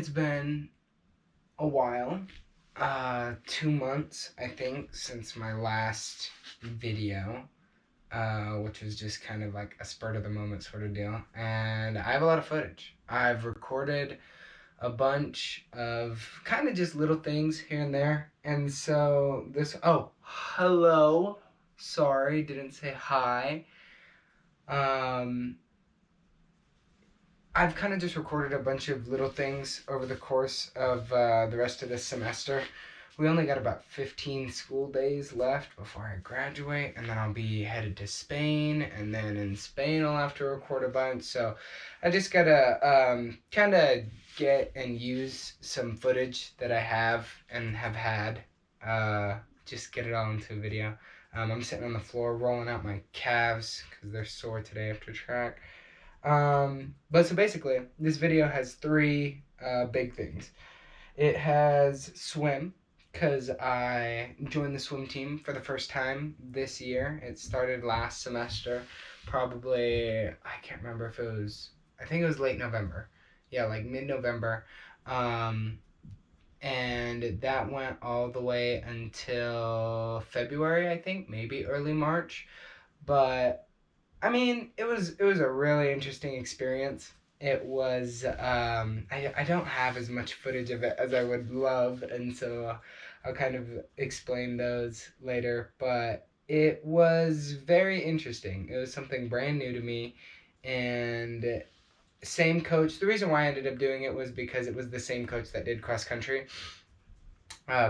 it's been a while. 2 months, I think, since my last video, which was just kind of like a spurt of the moment sort of deal. And I have a lot of footage. I've recorded a bunch of kind of just little things here and there. And so this, oh, hello. Sorry, didn't say hi. I've kind of just recorded a bunch of little things over the course of the rest of this semester. We only got about 15 school days left before I graduate, and then I'll be headed to Spain, and then in Spain I'll have to record a bunch. So I just gotta kind of get and use some footage that I have and have had, just get it all into a video. I'm sitting on the floor rolling out my calves because they're sore today after track. But so basically, this video has three big things. It has swim, because I joined the swim team for the first time this year. It started last semester, probably, I can't remember if it was, I think it was late November. Yeah, like mid-November. And that went all the way until February, I think, maybe early March. But I mean, it was a really interesting experience. It was I don't have as much footage of it as I would love, and so I'll kind of explain those later. But it was very interesting. It was something brand new to me, and same coach. The reason why I ended up doing it was because it was the same coach that did cross country.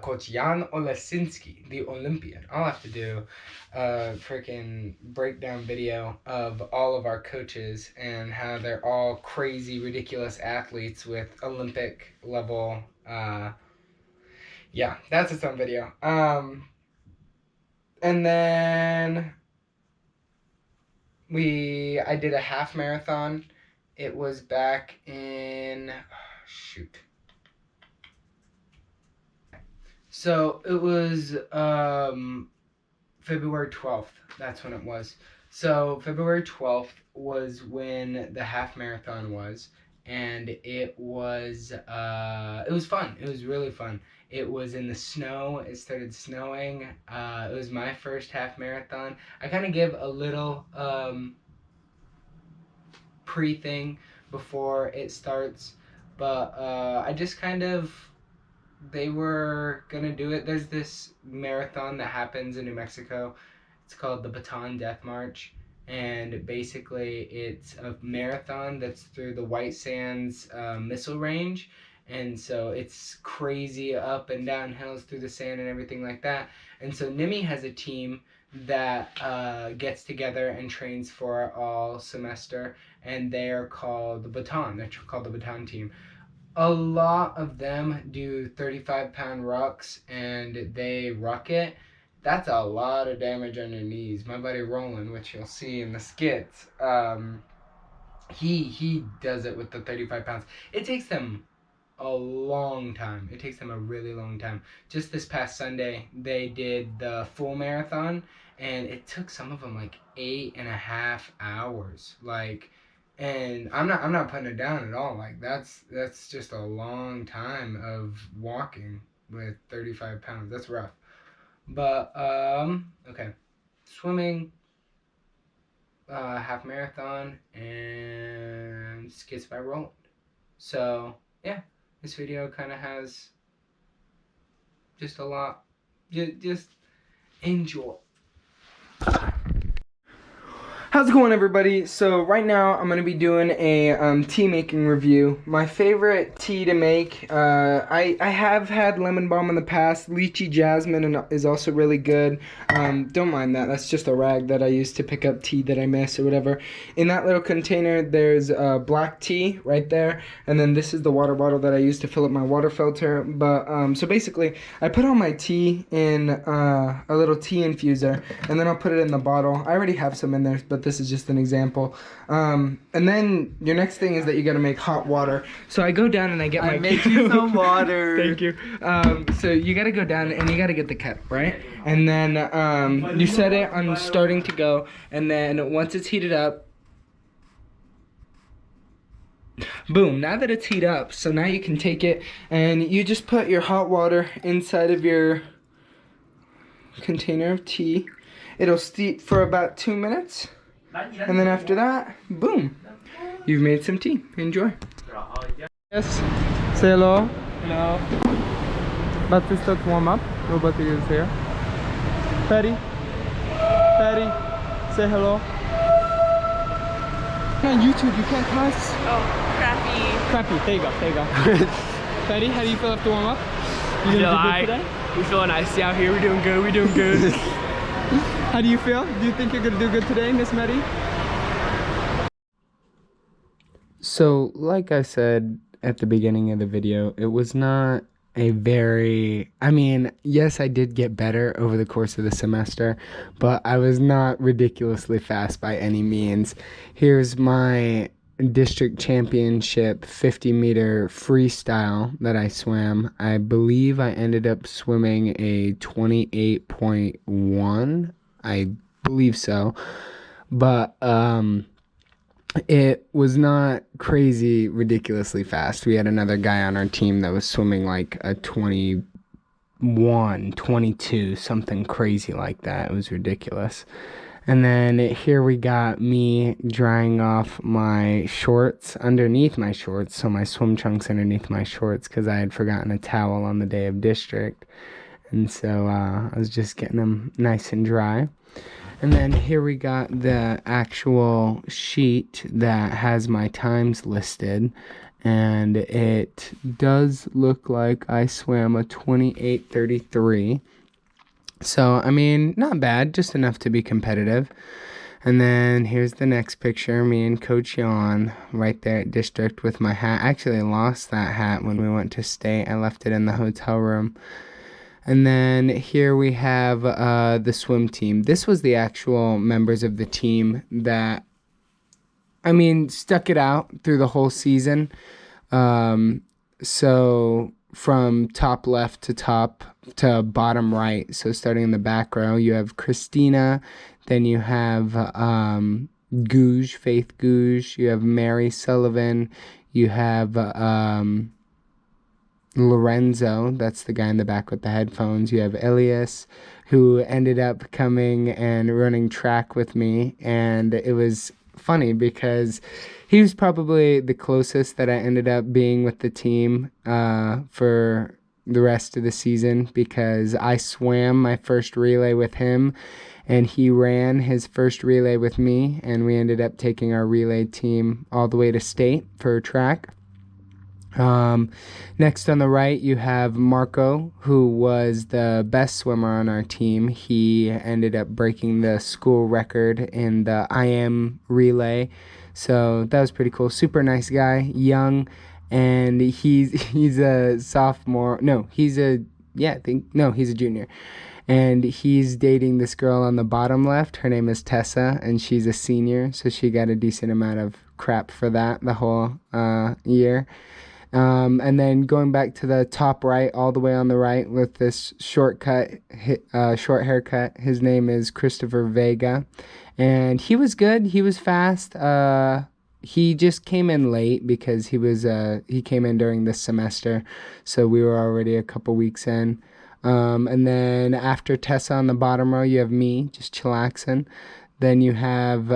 Coach Jan Olesinski, the Olympian. I'll have to do a freaking breakdown video of all of our coaches and how they're all crazy, ridiculous athletes with Olympic level. Yeah, that's its own video. And then I did a half marathon. It was back in, shoot. So it was February 12th. That's when it was. So February 12th was when the half marathon was, and it was fun. It was really fun. It was in the snow. It started snowing. It was my first half marathon. I kind of give a little pre-thing before it starts, but I just kind of, they were gonna do it. There's this marathon that happens in New Mexico. It's called the Baton Death March, and basically it's a marathon that's through the White Sands missile range, and so it's crazy up and down hills through the sand and everything like that. And so NIMI has a team that gets together and trains for all semester, and they're called the Baton. They're called the Baton team. A lot of them do 35-pound rucks, and they ruck it. That's a lot of damage on your knees. My buddy Roland, which you'll see in the skits, he does it with the 35 pounds. It takes them a long time. It takes them a really long time. Just this past Sunday, they did the full marathon, and it took some of them like 8.5 hours. And I'm not putting it down at all. Like that's just a long time of walking with 35 pounds. That's rough. But okay, swimming, half marathon, and skits by Roland. So yeah, this video kind of has just a lot. Just enjoy. How's it going, everybody? So right now I'm going to be doing a tea making review. My favorite tea to make, I have had lemon balm in the past. Lychee jasmine is also really good. Don't mind that. That's just a rag that I use to pick up tea that I miss or whatever. In that little container there's black tea right there, and then this is the water bottle that I use to fill up my water filter. But so basically I put all my tea in a little tea infuser, and then I'll put it in the bottle. I already have some in there, but this is just an example. And then your next thing is that you gotta make hot water. So I go down and I get my... I made you some water. Thank you. So you gotta go down and you gotta get the kettle, right? And then you set it on starting to go, and then once it's heated up, Boom, now that it's heat up, so now you can take it and you just put your hot water inside of your container of tea. It'll steep for about 2 minutes. And then after that, boom, you've made some tea. Enjoy. Yes, say hello. Hello. About to start to warm up. Nobody is here. Patty, say hello. On YouTube, you can't cuss. Oh, crappy. Crappy, there you go, there you go. Patty, how do you feel after warm up? You feel gonna do alright. good today? We feel nice out here. We're doing good. We're doing good. How do you feel? Do you think you're gonna do good today, Miss Maddie? So, like I said at the beginning of the video, it was not a very, I mean, yes, I did get better over the course of the semester, but I was not ridiculously fast by any means. Here's my district championship 50-meter freestyle that I swam. I believe I ended up swimming a 28.1. I believe so. But it was not crazy ridiculously fast. We had another guy on our team that was swimming like a 21, 22, something crazy like that. It was ridiculous. And then here we got me drying off my shorts underneath my shorts, so my swim trunks underneath my shorts, because I had forgotten a towel on the day of district. And so I was just getting them nice and dry. And then here we got the actual sheet that has my times listed. And it does look like I swam a 28:33. So, I mean, not bad, just enough to be competitive. And then here's the next picture, me and Coach Jan right there at district with my hat. I actually lost that hat when we went to state. I left it in the hotel room. And then here we have the swim team. This was the actual members of the team that, I mean, stuck it out through the whole season. So from top left to bottom right, so starting in the back row, you have Christina, then you have Gouge, Faith Gouge, you have Mary Sullivan, you have Lorenzo, that's the guy in the back with the headphones. You have Elias, who ended up coming and running track with me, and it was funny because he was probably the closest that I ended up being with the team for the rest of the season, because I swam my first relay with him and he ran his first relay with me, and we ended up taking our relay team all the way to state for track. Next on the right, you have Marco, who was the best swimmer on our team. He ended up breaking the school record in the IM relay. So that was pretty cool. Super nice guy, young, and he's a sophomore. No, he's a junior. And he's dating this girl on the bottom left. Her name is Tessa, and she's a senior, so she got a decent amount of crap for that the whole year. And then going back to the top right, all the way on the right with this short haircut, his name is Christopher Vega, and he was good. He was fast. He just came in late because he came in during this semester, so we were already a couple weeks in. And then after Tessa on the bottom row, you have me just chillaxing. Then you have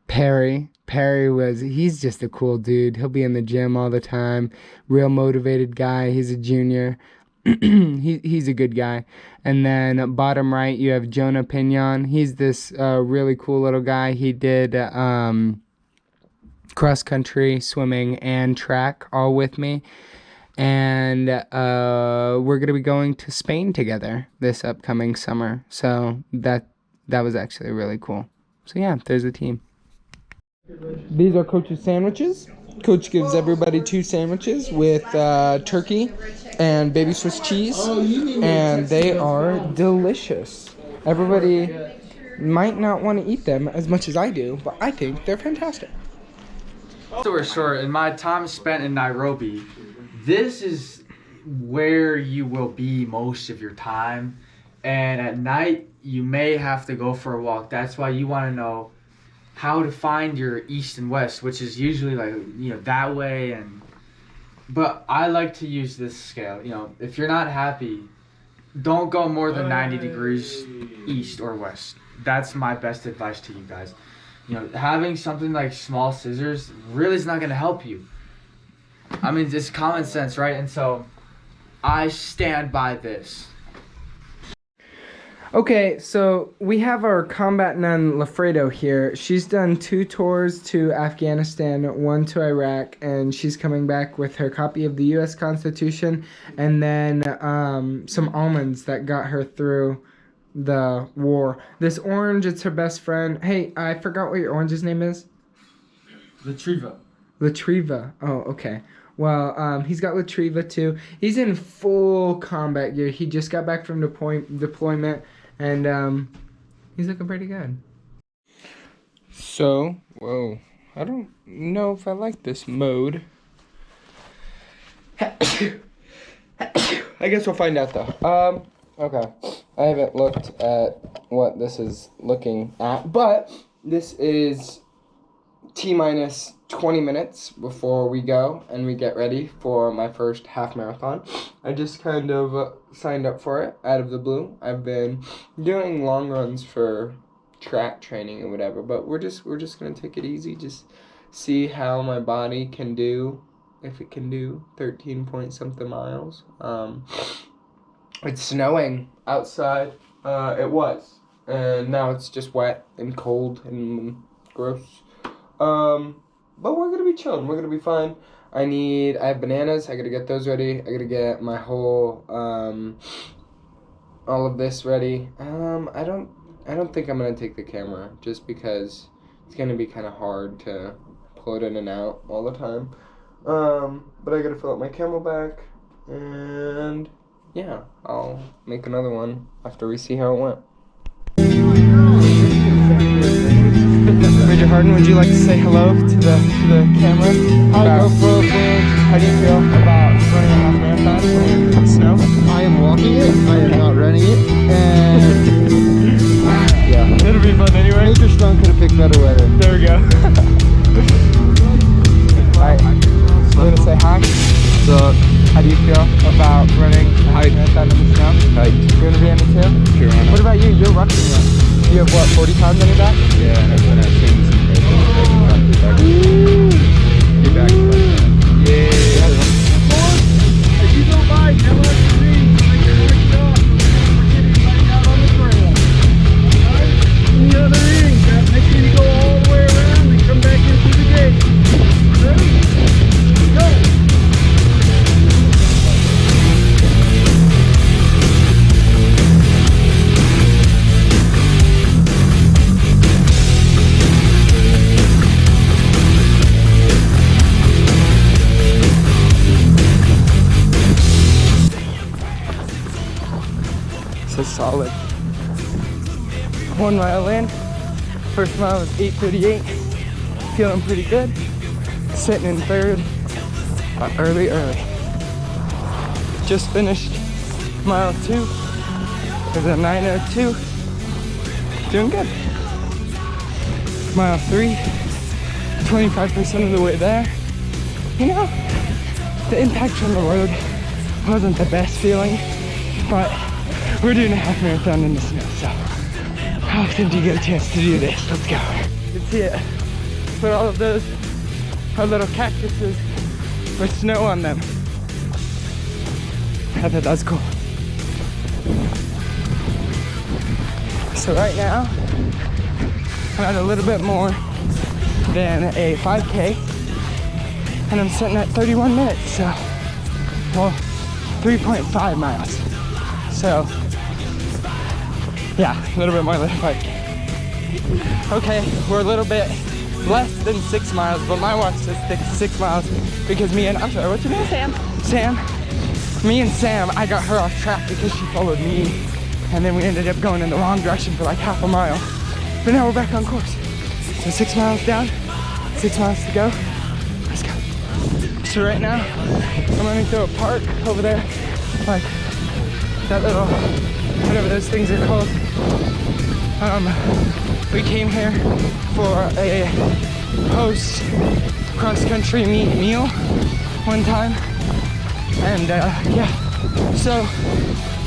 Perry. He's just a cool dude. He'll be in the gym all the time. Real motivated guy. He's a junior. He's a good guy. And then bottom right, you have Jonah Pignon. He's this really cool little guy. He did cross country, swimming, and track all with me. And we're going to be going to Spain together this upcoming summer. So that was actually really cool. So yeah, there's the team. These are Coach's sandwiches. Coach gives everybody 2 sandwiches with turkey and baby Swiss cheese, and they are delicious. Everybody might not want to eat them as much as I do, but I think they're fantastic. Story short, in my time spent in Nairobi, this is where you will be most of your time, and at night you may have to go for a walk. That's why you want to know how to find your east and west, which is usually like, you know, that way. But I like to use this scale. You know, if you're not happy, don't go more than 90 degrees east or west. That's my best advice to you guys. You know, having something like small scissors really is not going to help you. I mean, it's common sense, right? And so I stand by this. Okay, so we have our combat nun Lafredo here. She's done 2 tours to Afghanistan, 1 to Iraq, and she's coming back with her copy of the U.S. Constitution and then some almonds that got her through the war. This orange, it's her best friend. Hey, I forgot what your orange's name is. Latriva. Latriva. Oh, okay. Well, he's got Latriva too. He's in full combat gear. He just got back from deployment, and he's looking pretty good. So, whoa, I don't know if I like this mode. I guess we'll find out though. Okay. I haven't looked at what this is looking at, but this is T-minus 20 minutes before we go and we get ready for my first half marathon. I just kind of signed up for it out of the blue. I've been doing long runs for track training or whatever, but we're just gonna take it easy, just see how my body can do, if it can do 13 point something miles. It's snowing outside. It was, and now it's just wet and cold and gross. But we're gonna be chilling. We're gonna be fine. I have bananas. I gotta get those ready. I gotta get my whole all of this ready. I don't think I'm gonna take the camera just because it's gonna be kind of hard to pull it in and out all the time. But I gotta fill up my Camelback, and yeah, I'll make another one after we see how it went. Major Harden, would you like to say hello to the camera? How do you feel about running a half marathon in the snow? I am walking it, I am not running it, and yeah. It'll be fun anyway. Major Strong could have picked better weather. There we go. Alright, you want to say hi? So, How do you feel about running a half marathon in the snow? You want to be in it too? sure, What about you? You're rushing it. You have what, 40 pounds on your back? yeah, I've been at things Get back. Yeah. If you don't mind, come up to me. Like you're worked up. We're getting right out on the trail. Alright? In the other ring. Make sure you go all the way around and come back in through the gate. Ready? Go! Solid. 1 mile in. First mile was 8:38. Feeling pretty good. Sitting in third. Early. Just finished mile 2 with a 9:02. Doing good. Mile 3. 25% of the way there. You know, the impact from the road wasn't the best feeling, but we're doing a half marathon in the snow, so how often do you get a chance to do this? Let's go. You can see it. But all of those are little cactuses with snow on them. I thought that was cool. So right now, I'm at a little bit more than a 5K, and I'm sitting at 31 minutes, so, well, 3.5 miles. So, yeah, a little bit more than a 5K. Okay, we're a little bit less than 6 miles, but my watch says 6 miles because I'm sorry, what's your name? Sam. Me and Sam, I got her off track because she followed me, and then we ended up going in the wrong direction for like half a mile. But now we're back on course. So 6 miles down, 6 miles to go. Let's go. So right now, I'm running through a park over there, like that little, whatever those things are called. we came here for a post cross-country meet meal one time, and yeah, so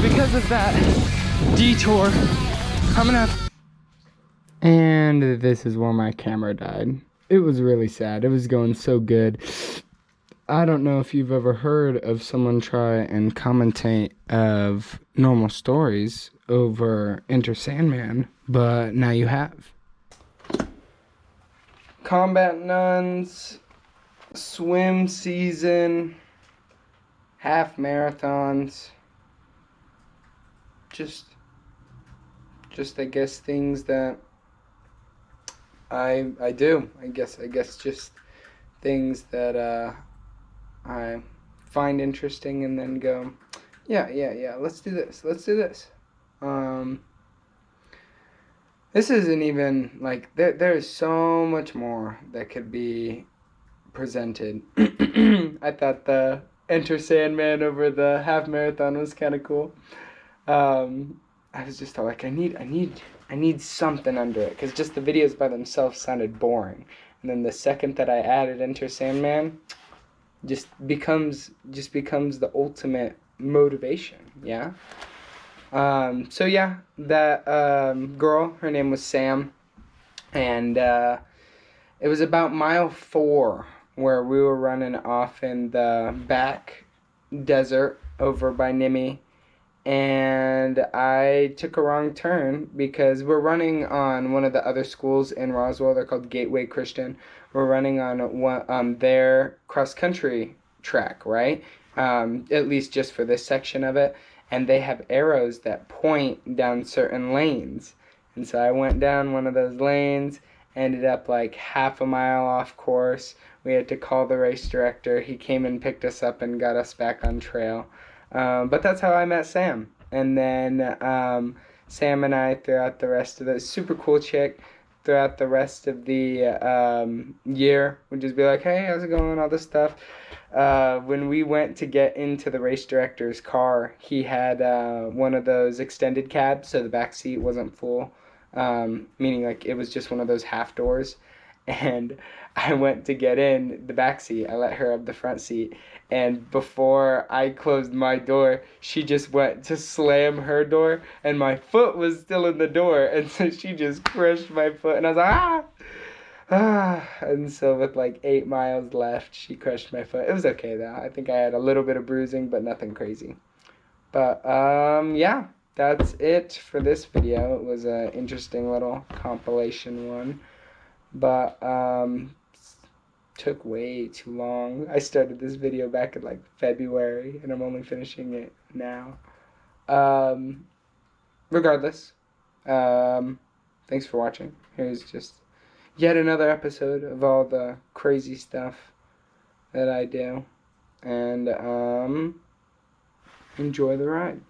because of that detour, I'm gonna have. And this is where my camera died. It was really sad. It was going so good. I don't know if you've ever heard of someone try and commentate of normal stories over Enter Sandman, but now you have. Combat nuns, swim season, half marathons, just I guess things that I do. I guess just things that I find interesting and then go, yeah, let's do this. This isn't even, like, there's so much more that could be presented. I thought the Enter Sandman over the half marathon was kind of cool. I was just like, I need something under it, because just the videos by themselves sounded boring. And then the second that I added Enter Sandman, just becomes the ultimate motivation, yeah? So yeah, that girl, her name was Sam, and it was about mile 4 where we were running off in the back desert over by Nimi, and I took a wrong turn because we're running on one of the other schools in Roswell. They're called Gateway Christian. We're running on their cross-country track, right? At least just for this section of it. And they have arrows that point down certain lanes. And so I went down one of those lanes, ended up like half a mile off course. We had to call the race director. He came and picked us up and got us back on trail. But that's how I met Sam. And then Sam and I, throughout the rest of the, super cool chick, throughout the rest of the year, would just be like, hey, how's it going, all this stuff. When we went to get into the race director's car, he had one of those extended cabs, so the back seat wasn't full, meaning like it was just one of those half doors. And I went to get in the back seat. I let her up the front seat. And before I closed my door, she just went to slam her door, and my foot was still in the door. And so she just crushed my foot, and I was like, ah. And so with like 8 miles left, she crushed my foot. It was okay though. I think I had a little bit of bruising, but nothing crazy. But yeah, that's it for this video. It was an interesting little compilation one. But took way too long. I started this video back in like February, and I'm only finishing it now. Regardless, thanks for watching. Here's just yet another episode of all the crazy stuff that I do, and enjoy the ride.